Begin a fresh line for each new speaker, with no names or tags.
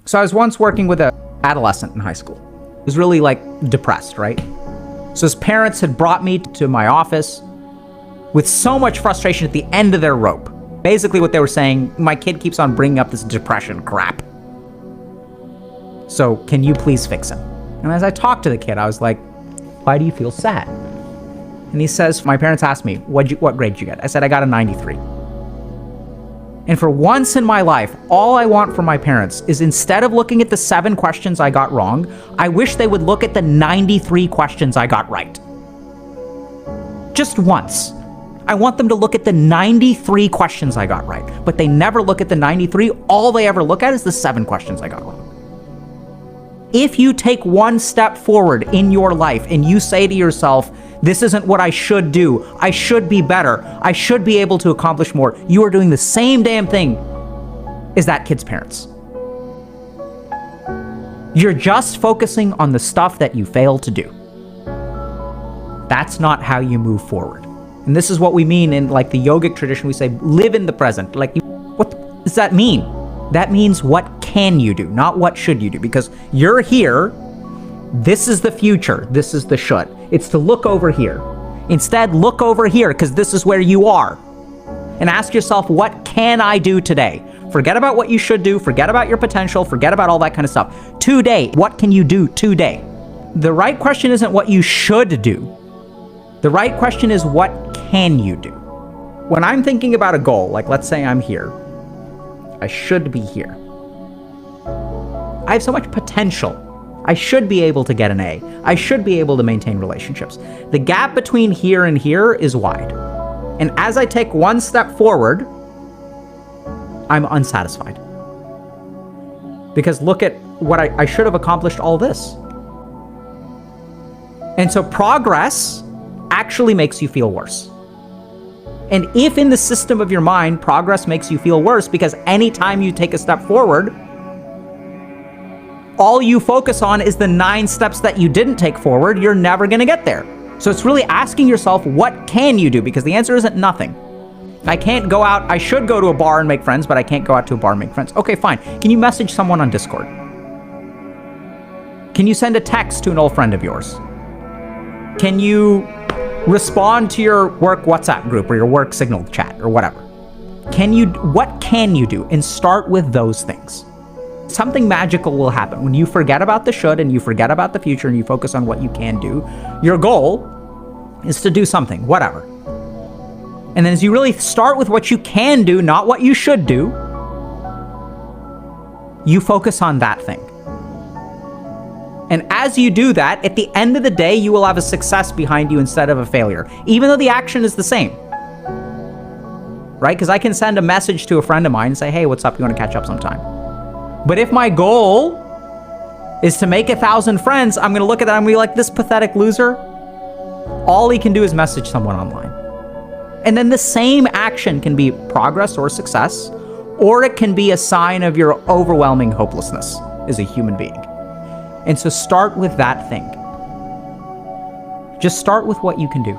So I was once working with an adolescent in high school. He was really like depressed, right? So his parents had brought me to my office with so much frustration at the end of their rope. Basically what they were saying, my kid keeps on bringing up this depression crap. So can you please fix him? And as I talked to the kid, I was like, why do you feel sad? And he says, my parents asked me, what grade did you get? I said, I got a 93. And for once in my life, all I want from my parents is, instead of looking at the 7 questions I got wrong, I wish they would look at the 93 questions I got right. Just once. I want them to look at the 93 questions I got right, but they never look at the 93. All they ever look at is the 7 questions I got wrong. If you take one step forward in your life and you say to yourself, this isn't what I should do, I should be better, I should be able to accomplish more, you are doing the same damn thing as that kid's parents. You're just focusing on the stuff that you fail to do. That's not how you move forward. And this is what we mean in like the yogic tradition. We say, live in the present. Like, what does that mean? That means what can you do, not what should you do, because you're here. This is the future. This is the should. It's to look over here. Instead, look over here, because this is where you are. And ask yourself, what can I do today? Forget about what you should do. Forget about your potential. Forget about all that kind of stuff. Today, what can you do today? The right question isn't what you should do. The right question is, what can you do? When I'm thinking about a goal, like let's say I'm here. I should be here. I have so much potential. I should be able to get an A. I should be able to maintain relationships. The gap between here and here is wide. And as I take one step forward, I'm unsatisfied. Because look at what I should have accomplished all this. And so progress actually makes you feel worse. And if in the system of your mind, progress makes you feel worse because anytime you take a step forward, all you focus on is the 9 steps that you didn't take forward, you're never going to get there. So it's really asking yourself, what can you do? Because the answer isn't nothing. I can't go out. I should go to a bar and make friends, but I can't go out to a bar and make friends. Okay, fine. Can you message someone on Discord? Can you send a text to an old friend of yours? Can you respond to your work WhatsApp group or your work Signal chat or whatever? What can you do? And start with those things. Something magical will happen when you forget about the should and you forget about the future and you focus on what you can do. Your goal is to do something, whatever. And then as you really start with what you can do, not what you should do, you focus on that thing. And as you do that, at the end of the day, you will have a success behind you instead of a failure, even though the action is the same. Right? Because I can send a message to a friend of mine and say, hey, what's up? You want to catch up sometime? But if my goal is to make 1,000 friends, I'm going to look at that and be like, this pathetic loser, all he can do is message someone online. And then the same action can be progress or success, or it can be a sign of your overwhelming hopelessness as a human being. And so start with that thing. Just start with what you can do.